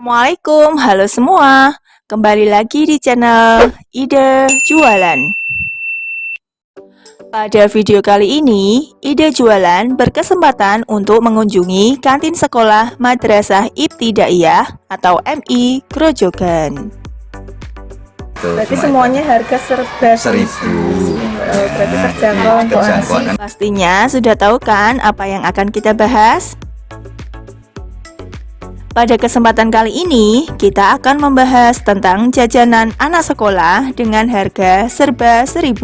Assalamualaikum, halo semua. Kembali lagi di channel Ide Jualan. Pada video kali ini, Ide Jualan berkesempatan untuk mengunjungi kantin sekolah Madrasah Ibtidaiyah atau MI Grojogan. Berarti semuanya harga serba 1.000. Berarti terjangkau untuk anak. Pastinya sudah tahu kan apa yang akan kita bahas? Pada kesempatan kali ini, kita akan membahas tentang jajanan anak sekolah dengan harga serba 1.000.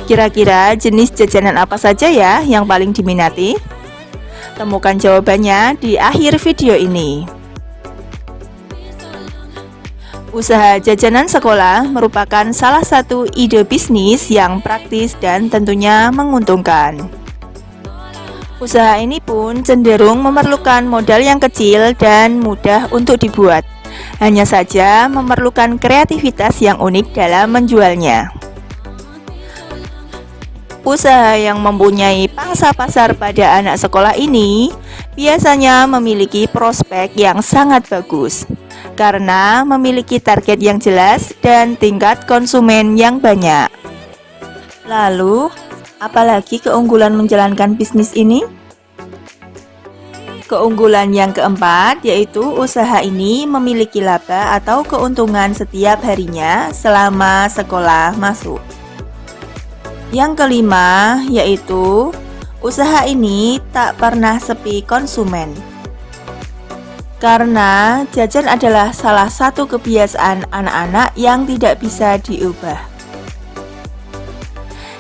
Kira-kira jenis jajanan apa saja ya yang paling diminati? Temukan jawabannya di akhir video ini. Usaha jajanan sekolah merupakan salah satu ide bisnis yang praktis dan tentunya menguntungkan. Usaha ini pun cenderung memerlukan modal yang kecil dan mudah untuk dibuat. Hanya saja memerlukan kreativitas yang unik dalam menjualnya. Usaha yang mempunyai pangsa pasar pada anak sekolah ini biasanya memiliki prospek yang sangat bagus karena memiliki target yang jelas dan tingkat konsumen yang banyak. Lalu, apalagi keunggulan menjalankan bisnis ini? Keunggulan yang keempat yaitu usaha ini memiliki laba atau keuntungan setiap harinya selama sekolah masuk. Yang kelima yaitu usaha ini tak pernah sepi konsumen. Karena jajan adalah salah satu kebiasaan anak-anak yang tidak bisa diubah.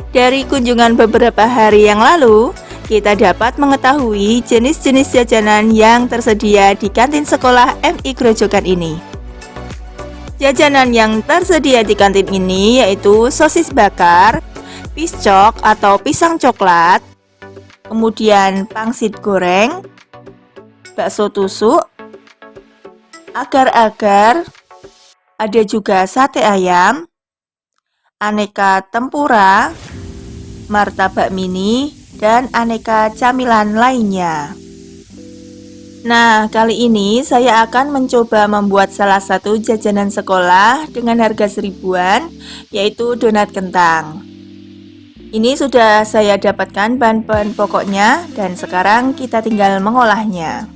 Dari kunjungan beberapa hari yang lalu, kita dapat mengetahui jenis-jenis jajanan yang tersedia di kantin sekolah MI Grojogan ini. Jajanan yang tersedia di kantin ini yaitu sosis bakar, piscok atau pisang coklat, kemudian pangsit goreng, bakso tusuk, agar-agar, ada juga sate ayam, aneka tempura, martabak mini, dan aneka camilan lainnya. Nah, kali ini saya akan mencoba membuat salah satu jajanan sekolah dengan harga 1.000-an, yaitu donat kentang. Ini sudah saya dapatkan bahan-bahan pokoknya dan sekarang kita tinggal mengolahnya.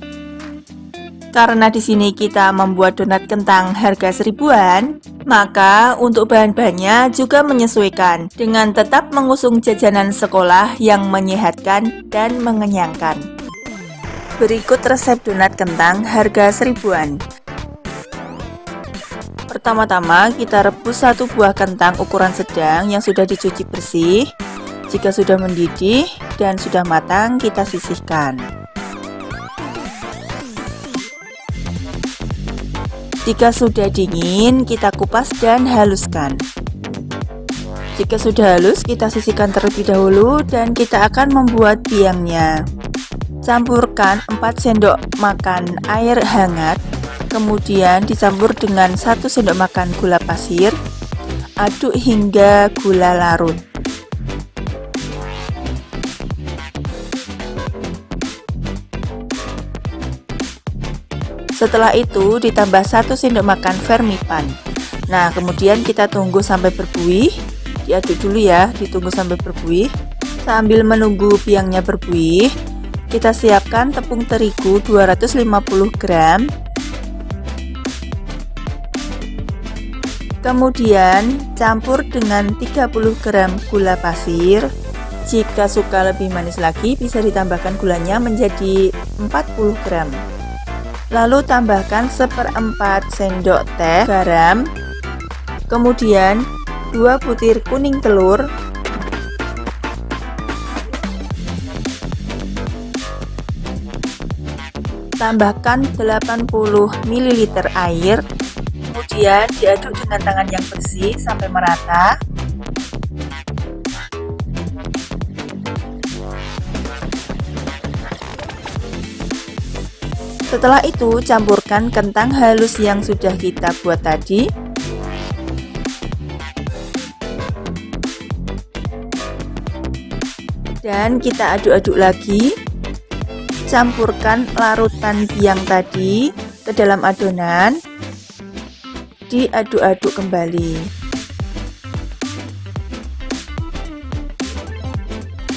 Karena di sini kita membuat donat kentang harga 1.000-an, maka untuk bahan-bahannya juga menyesuaikan dengan tetap mengusung jajanan sekolah yang menyehatkan dan mengenyangkan. Berikut resep donat kentang harga 1.000-an. Pertama-tama kita rebus satu buah kentang ukuran sedang yang sudah dicuci bersih. Jika sudah mendidih dan sudah matang, kita sisihkan. Jika sudah dingin, kita kupas dan haluskan. Jika sudah halus, kita sisihkan terlebih dahulu dan kita akan membuat biangnya. Campurkan 4 sendok makan air hangat, kemudian dicampur dengan 1 sendok makan gula pasir. Aduk hingga gula larut. Setelah itu ditambah 1 sendok makan vermipan. Nah, kemudian kita tunggu sampai berbuih. Diaduk dulu ya, ditunggu sampai berbuih. Sambil menunggu biangnya berbuih, kita siapkan tepung terigu 250 gram. Kemudian campur dengan 30 gram gula pasir. Jika suka lebih manis lagi, bisa ditambahkan gulanya menjadi 40 gram. Lalu tambahkan 1/4 sendok teh garam, kemudian 2 butir kuning telur, tambahkan 80 ml air, kemudian diaduk dengan tangan yang bersih sampai merata. Setelah itu campurkan kentang halus yang sudah kita buat tadi. Dan kita aduk-aduk lagi. campurkan larutan biang tadi ke dalam adonan, diaduk-aduk kembali.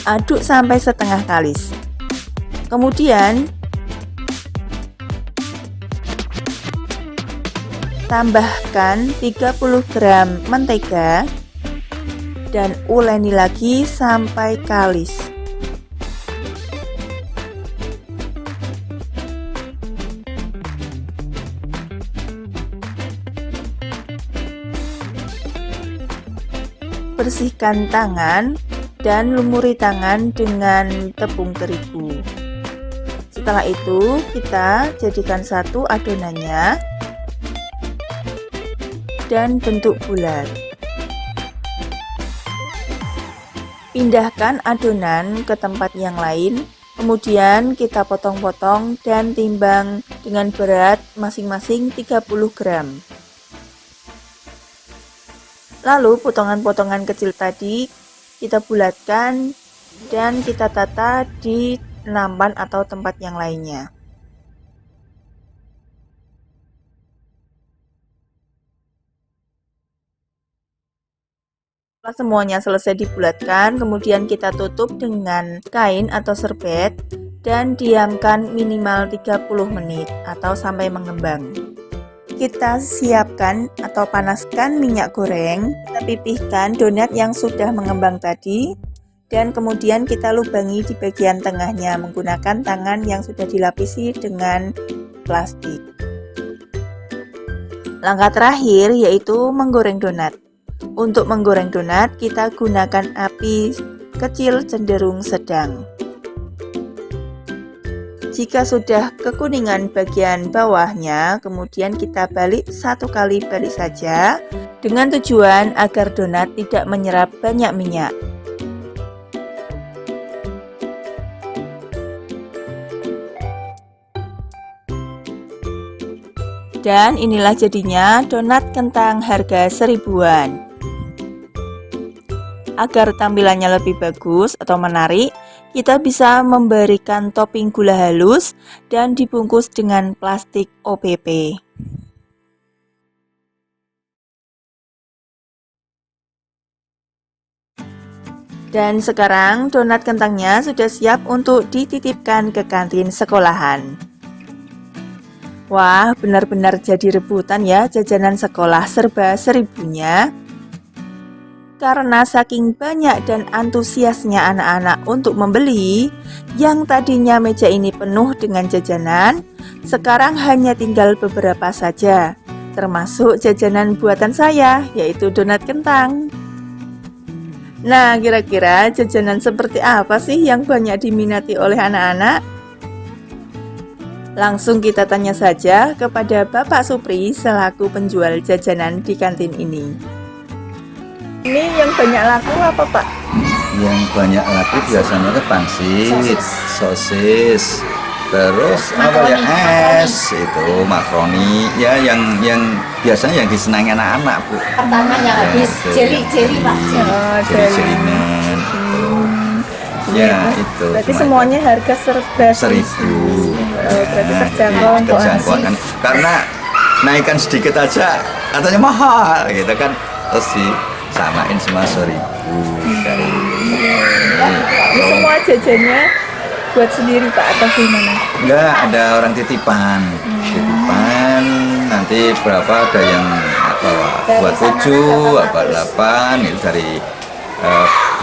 Aduk sampai setengah kalis. Kemudian tambahkan 30 gram mentega dan uleni lagi sampai kalis. Bersihkan tangan dan lumuri tangan dengan tepung terigu. Setelah itu kita jadikan satu adonannya dan bentuk bulat. Pindahkan adonan ke tempat yang lain, kemudian kita potong-potong dan timbang dengan berat masing-masing 30 gram. Lalu potongan-potongan kecil tadi kita bulatkan dan kita tata di nampan atau tempat yang lainnya. Setelah semuanya selesai dibulatkan, kemudian kita tutup dengan kain atau serbet dan diamkan minimal 30 menit atau sampai mengembang. Kita siapkan atau panaskan minyak goreng, kita pipihkan donat yang sudah mengembang tadi dan kemudian kita lubangi di bagian tengahnya menggunakan tangan yang sudah dilapisi dengan plastik. Langkah terakhir yaitu menggoreng donat. Untuk menggoreng donat kita gunakan api kecil cenderung sedang. Jika sudah kekuningan bagian bawahnya, kemudian kita balik satu kali balik saja dengan tujuan agar donat tidak menyerap banyak minyak. Dan inilah jadinya donat kentang harga 1000-an. Agar tampilannya lebih bagus atau menarik, kita bisa memberikan topping gula halus dan dibungkus dengan plastik OPP. Dan sekarang donat kentangnya sudah siap untuk dititipkan ke kantin sekolahan. Wah, benar-benar jadi rebutan ya jajanan sekolah serba 1000-nya. Karena saking banyak dan antusiasnya anak-anak untuk membeli, yang tadinya meja ini penuh dengan jajanan, sekarang hanya tinggal beberapa saja, termasuk jajanan buatan saya, yaitu donat kentang. Nah, kira-kira jajanan seperti apa sih yang banyak diminati oleh anak-anak? Langsung kita tanya saja kepada Bapak Supri selaku penjual jajanan di kantin ini. Ini yang banyak laku apa, Pak? Yang banyak laku biasanya itu pangsit, sosis, terus apa ya, es, itu makaroni, ya yang biasanya yang disenangi anak-anak, Bu. Pertama yang habis jeli Pak. Jeli-jelinan. Ya, itu. Berarti semuanya harga serba 1000. berarti terjangkau untuk kan. Karena naikkan sedikit aja katanya mahal gitu kan, terus samain semua 1000 dari ini semua jajannya buat sendiri Pak atau gimana? Enggak, ada orang titipan. Titipan nanti berapa, ada yang buat 7, apa 8 itu dari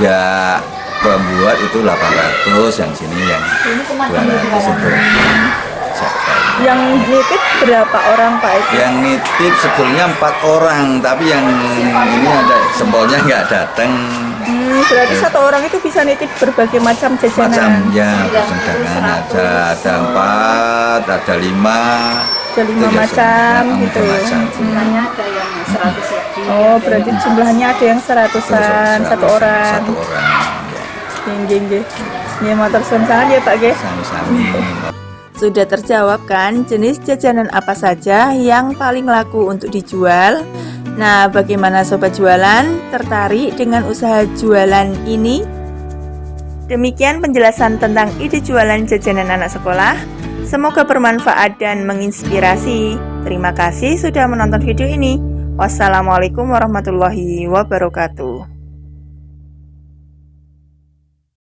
ya pembuat itu 800, yang sini yang 200 itu. Yang nitip berapa orang Pak itu? Yang nitip sebetulnya 4 orang, tapi yang ini ada sempolnya nggak datang. Berarti satu orang itu bisa nitip berbagai macam jajanan. Ya, jajanan ada 4, ada 5. Ada 5 macam gitu. Jumlahnya ada yang 100 lebih. Oh, berarti jumlahnya ada yang 100-an satu orang. Satu orang. Geng. Ya, matur suwun sangat ya Pak Ge. Sami-sami. Sudah terjawab kan jenis jajanan apa saja yang paling laku untuk dijual? Nah, bagaimana sobat jualan? Tertarik dengan usaha jualan ini? Demikian penjelasan tentang ide jualan jajanan anak sekolah. Semoga bermanfaat dan menginspirasi. Terima kasih sudah menonton video ini. Wassalamualaikum warahmatullahi wabarakatuh.